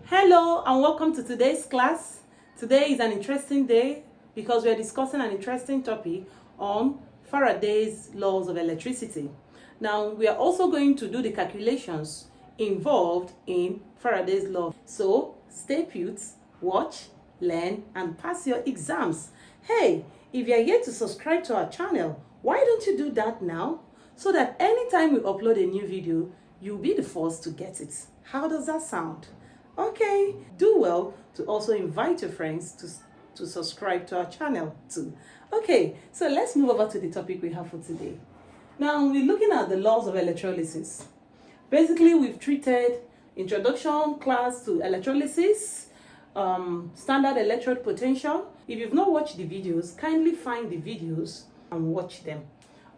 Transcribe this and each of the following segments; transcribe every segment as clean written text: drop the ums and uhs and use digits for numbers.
Hello and welcome to today's class. Today is an interesting day because we are discussing an interesting topic on Faraday's laws of electricity. Now we are also going to do the calculations involved in Faraday's law. So stay put, watch, learn and pass your exams. Hey, if you are yet to subscribe to our channel, why don't you do that now? So that anytime we upload a new video, you'll be the first to get it. How does that sound? Okay, do well to also invite your friends to subscribe to our channel too. Okay, so let's move over to the topic we have for today. Now, we're looking at the laws of electrolysis. Basically, we've treated introduction class to electrolysis, standard electrode potential. If you've not watched the videos, kindly find the videos and watch them.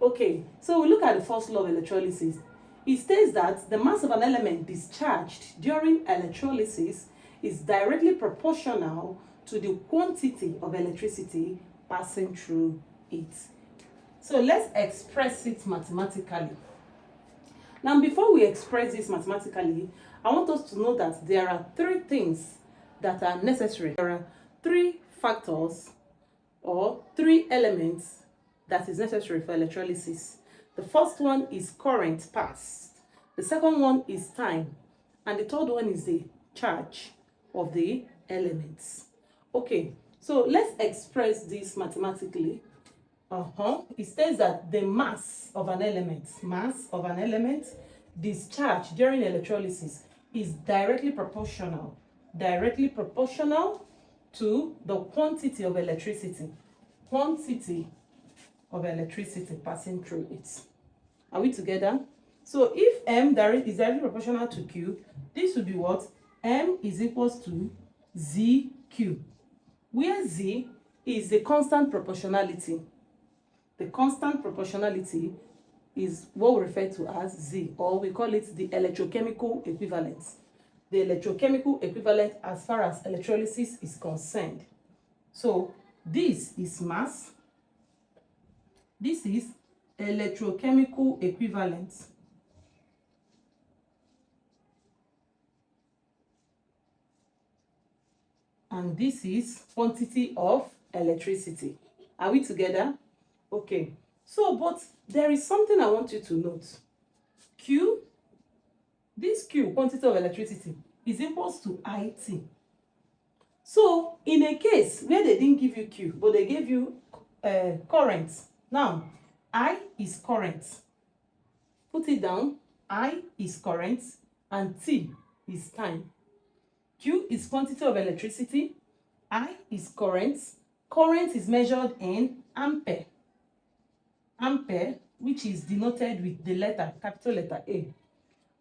Okay, so we look at the first law of electrolysis. It states that the mass of an element discharged during electrolysis is directly proportional to the quantity of electricity passing through it. So let's express it mathematically. Now, before we express this mathematically, I want us to know that there are three things that are necessary. There are three factors or three elements that is necessary for electrolysis. The first one is current passed. The second one is time. And the third one is the charge of the elements. Okay, so let's express this mathematically. It says that the mass of an element discharged during electrolysis is directly proportional to the quantity of electricity passing through it. Are we together? So if M is directly proportional to Q, this would be what? M is equals to ZQ, where Z is the constant proportionality. The constant proportionality is what we refer to as Z, or we call it the electrochemical equivalent. The electrochemical equivalent as far as electrolysis is concerned. So this is mass. This is electrochemical equivalent. And this is quantity of electricity. Are we together? Okay. So, but there is something I want you to note. Q, this Q, quantity of electricity, is equals to IT. So, in a case where they didn't give you Q, but they gave you current. Now, I is current. Put it down. I is current and T is time. Q is quantity of electricity. I is current. Current is measured in ampere. Ampere, which is denoted with the letter, capital letter A.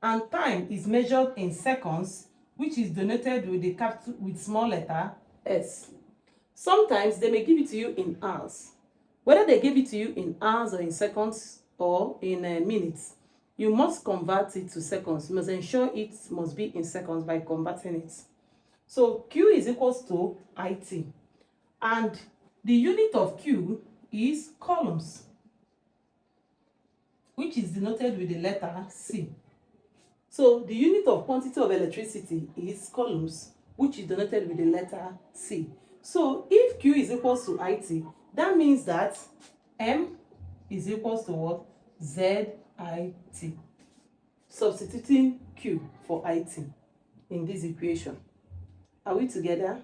And time is measured in seconds, which is denoted with small letter S. Sometimes they may give it to you in hours. Whether they give it to you in hours or in seconds or in minutes, you must convert it to seconds. You must ensure it must be in seconds by converting it. So Q is equals to IT. And the unit of Q is coulombs, which is denoted with the letter C. So the unit of quantity of electricity is coulombs, which is denoted with the letter C. So if Q is equals to IT, that means that M is equals to what? ZIT. Substituting Q for IT in this equation. Are we together?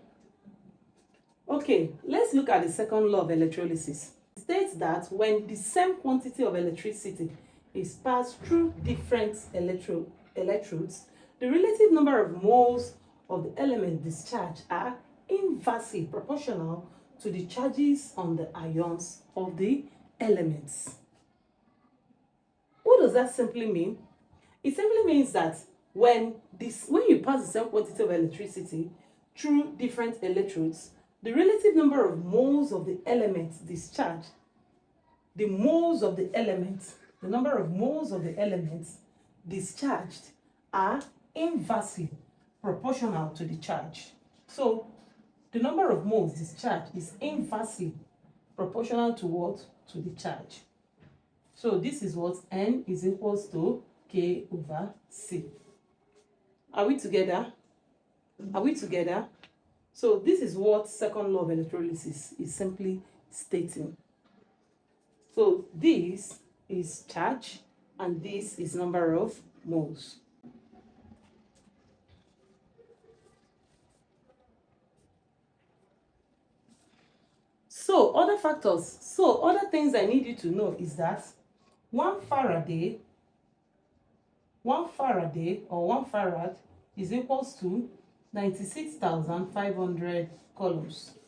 Okay, let's look at the second law of electrolysis. It states that when the same quantity of electricity is passed through different electrodes, the relative number of moles of the element discharged are inversely proportional to the charges on the ions of the elements. What does that simply mean? It simply means that when you pass the same quantity of electricity through different electrodes, the relative number of moles of the elements discharged, the number of moles of the elements discharged are inversely proportional to the charge. So the number of moles discharged is inversely proportional to what? To the charge. So this is what N is equals to K over C. Are we together? Are we together? So this is what second law of electrolysis is simply stating. So this is charge and this is number of moles. So other things I need you to know is that 1 Faraday or 1 farad is equals to 96,500 coulombs.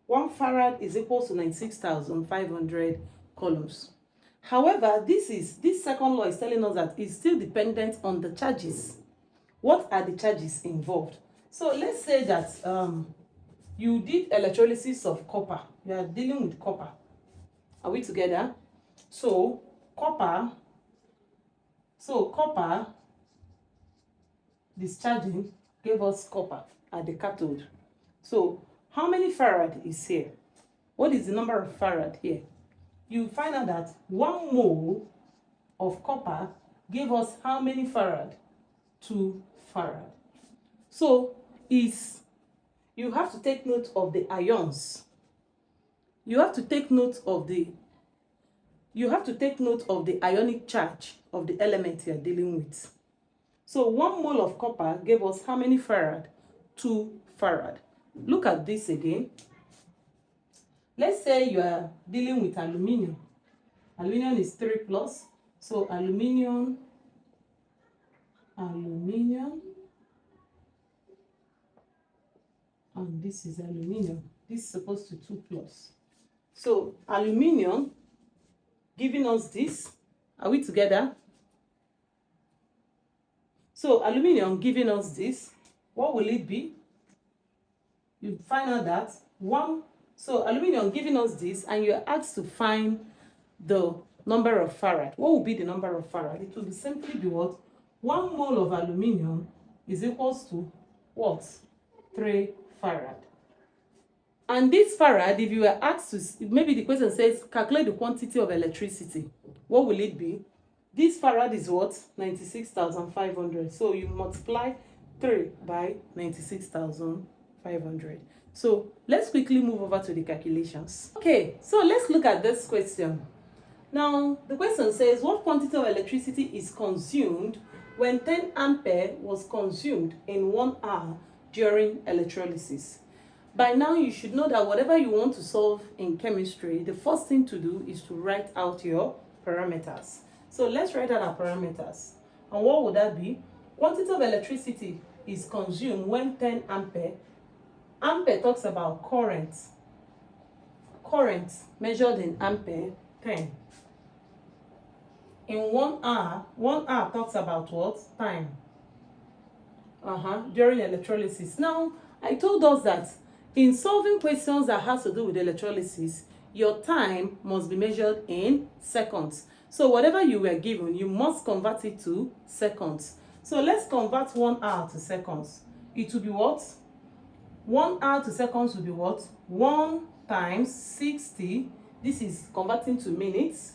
1 farad is equal to 96,500 coulombs. However, this second law is telling us that it's still dependent on the charges. What are the charges involved? So let's say that you did electrolysis of copper. You are dealing with copper. Are we together? So copper discharging gave us copper at the cathode. So how many farad is here? What is the number of farad here? You find out that 1 mole of copper gave us how many farad? 2 farad. So you have to take note of the ions. You have to take note of the ionic charge of the element you are dealing with. So 1 mole of copper gave us how many farad? 2 farad. Look at this again. Let's say you are dealing with aluminium. Aluminium is 3 plus. So aluminium, and this is aluminium. This is supposed to 2 plus. So aluminium giving us this. Are we together? So aluminium giving us this. What will it be? You find out that so aluminium giving us this, and you're asked to find the number of farad. What will be the number of farad? It will simply be what? 1 mole of aluminium is equals to what? 3 farad. And this farad, if you were asked to, maybe the question says, calculate the quantity of electricity. What will it be? This farad is what? 96,500. So you multiply 3 by 96,500. So let's quickly move over to the calculations. Okay, so let's look at this question. Now, the question says, what quantity of electricity is consumed when 10 ampere was consumed in 1 hour during electrolysis? By now, you should know that whatever you want to solve in chemistry, the first thing to do is to write out your parameters. So let's write out our parameters. And what would that be? Quantity of electricity is consumed when 10 ampere. Ampere talks about current. Current measured in ampere, 10. In 1 hour, 1 hour talks about what? Time. During electrolysis. Now, I told us that in solving questions that has to do with electrolysis, your time must be measured in seconds. So whatever you were given, you must convert it to seconds. So let's convert 1 hour to seconds. It will be what? 1 hour to seconds will be what? 1 times 60. This is converting to minutes.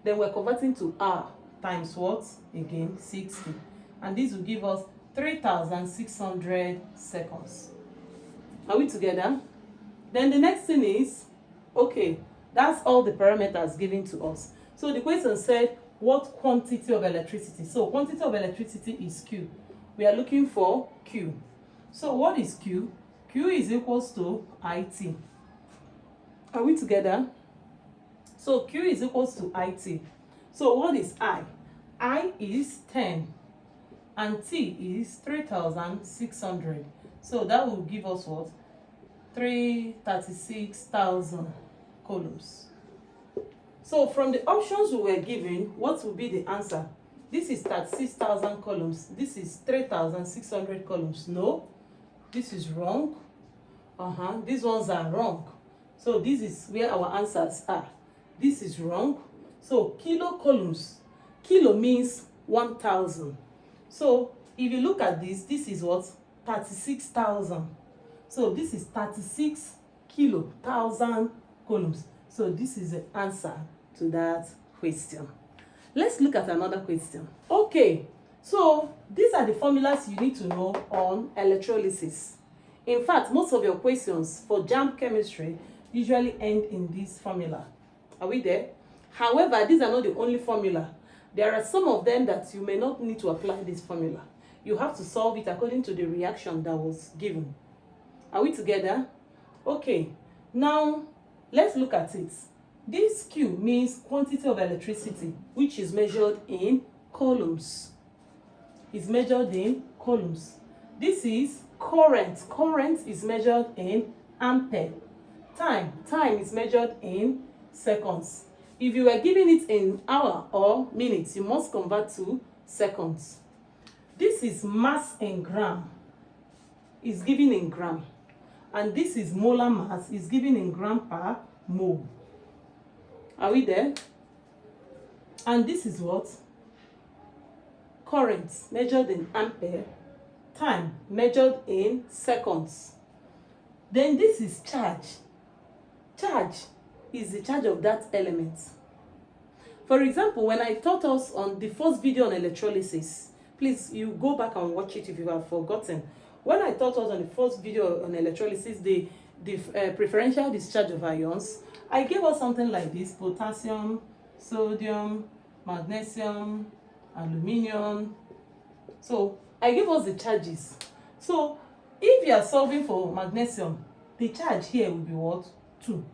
Then we're converting to hour times what? Again, 60. And this will give us 3,600 seconds. Are we together? Then the next thing is, okay, that's all the parameters given to us. So the question said, what quantity of electricity? So quantity of electricity is Q. We are looking for Q. So what is Q? Q is equals to IT. Are we together? So Q is equals to IT. So what is I? I is 10 and T is 3,600. So that will give us what? 336,000 coulombs. So from the options we were given, what will be the answer? This is 36,000 coulombs. This is 3,600 coulombs. No, this is wrong. These ones are wrong. So this is where our answers are. This is wrong. So kilocoulombs. Kilo means 1,000. So if you look at this, this is what? 36,000. So this is 36,000 coulombs. So this is the answer to that question. Let's look at another question. Okay, So these are the formulas you need to know on electrolysis. In fact, most of your questions for JAMB Chemistry usually end in this formula. Are we there? However, these are not the only formula. There are some of them that you may not need to apply this formula. You have to solve it according to the reaction that was given. Are we together? Okay, now let's look at it. This Q means quantity of electricity, which is measured in coulombs. Is measured in coulombs. This is current. Current is measured in ampere. Time is measured in seconds. If you were giving it in hour or minutes, you must convert to seconds. This is mass in gram. Is given in gram. And this is molar mass. Is given in gram per mole. Are we there? And this is what? Current measured in ampere. Time measured in seconds. Then this is charge. Charge is the charge of that element. For example, when I taught us on the first video on electrolysis, please, you go back and watch it if you have forgotten. When I taught us on the first video on electrolysis, the preferential discharge of ions, I gave us something like this: potassium, sodium, magnesium, aluminium. So I gave us the charges. So if you are solving for magnesium, the charge here will be what? 2.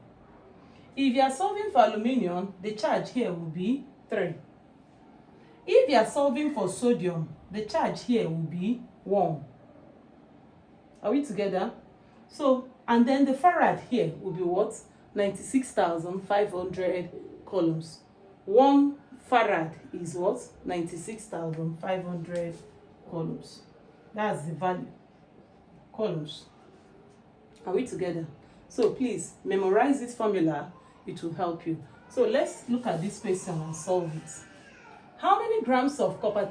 If you are solving for aluminium, the charge here will be 3. If you are solving for sodium, the charge here will be 1. Are we together? So, and then the farad here will be what? 96,500 coulombs. 1 farad is what? 96,500 coulombs. That's the value. Coulombs. Are we together? So please memorize this formula. It will help you. So let's look at this question and solve it. How many grams of copper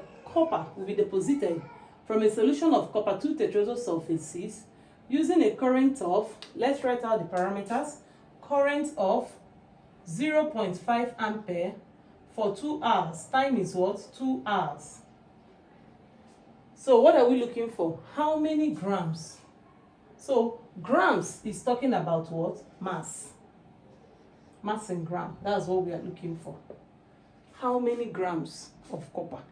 will be deposited from a solution of copper 2 tetrazosulfates using a current of, let's write out the parameters, current of 0.5 ampere for 2 hours. Time is what? 2 hours. So what are we looking for? How many grams? So grams is talking about what? Mass. Mass in gram. That's what we are looking for. How many grams of copper?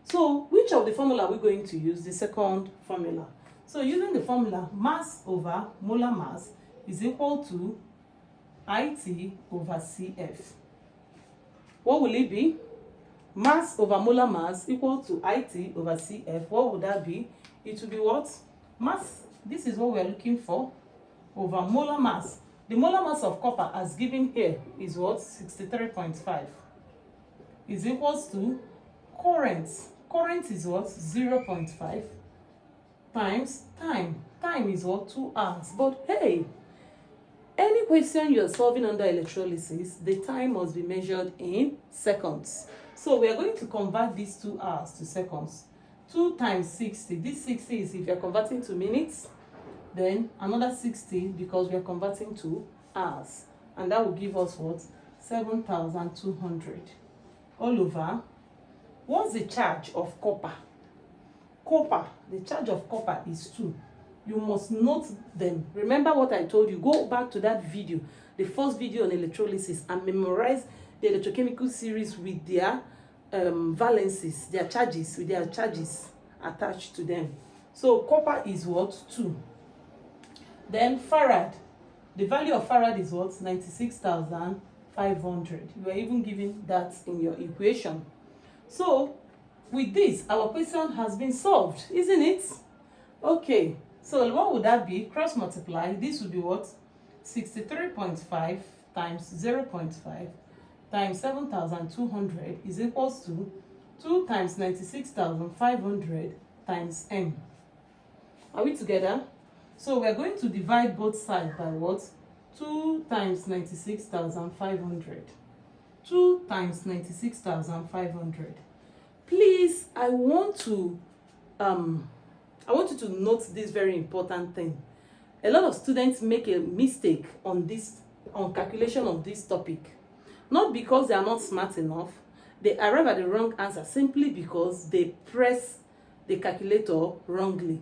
So which of the formula are we going to use? The second formula. So using the formula, mass over molar mass is equal to IT over CF. What will it be? Mass over molar mass equal to IT over CF. What would that be? It will be what? Mass, this is what we are looking for, over molar mass. The molar mass of copper as given here is what? 63.5. Is equals to current. Current is what? 0.5 times time. Time is what? 2 hours. But hey, any question you're solving under electrolysis, the time must be measured in seconds. So we are going to convert these 2 hours to seconds. 2 times 60. This 60 is if you're converting to minutes. Then another 60 because we are converting to hours. And that will give us what? 7,200. All over. What's the charge of copper? Copper, the charge of copper is 2. You must note them. Remember what I told you. Go back to that video, the first video on electrolysis, and memorize the electrochemical series with their valences, their charges, with their charges attached to them. So copper is what? 2. Then farad. The value of farad is what? 96,500. You are even given that in your equation. So with this, our question has been solved, isn't it? Okay. So what would that be? Cross multiply. This would be what? 63.5 times 0.5 times 7,200 is equals to 2 times 96,500 times m. Are we together? So we're going to divide both sides by what? 2 times 96,500. 2 times 96,500. Please, I want you to note this very important thing. A lot of students make a mistake on calculation of this topic. Not because they are not smart enough. they arrive at the wrong answer simply because they press the calculator wrongly.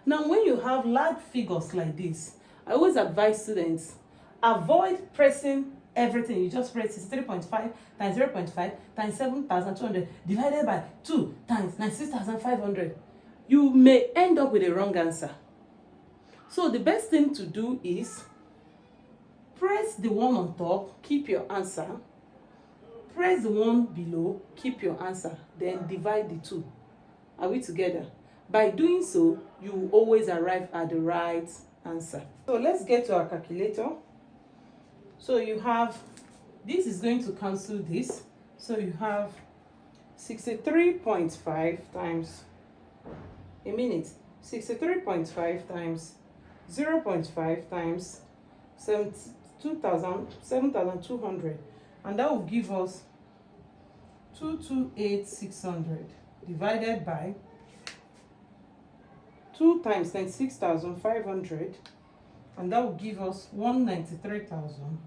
Now, when you have large figures like this, I always advise students, avoid pressing everything. You just press 63.5 times 0.5 times 7,200 divided by 2 times 96,500. You may end up with a wrong answer. So the best thing to do is press the one on top, keep your answer. Press the one below, keep your answer. Then divide the two. Are we together? By doing so, you will always arrive at the right answer. So let's get to our calculator. So you have, this is going to cancel this. So you have 63.5 times a minute. 63.5 times 0.5 times 7,200. And that will give us 228,600 divided by 2 times 96,500, and that will give us 193,000.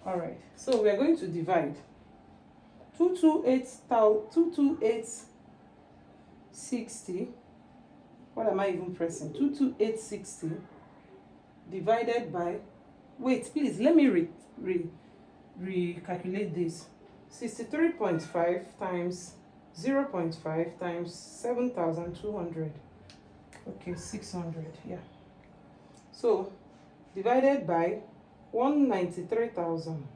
All right, so we are going to divide 22860. What am I even pressing? 22860 divided by, wait, please let me recalculate this. 63.5 times 0.5 times 7,200. Okay, 600, yeah. So divided by 193,000.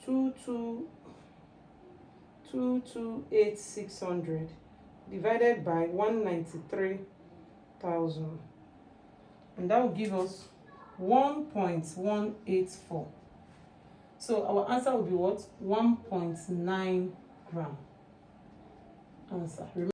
228,600 divided by 193,000, and that will give us 1.184. So our answer will be what? 1.9 gram. Answer.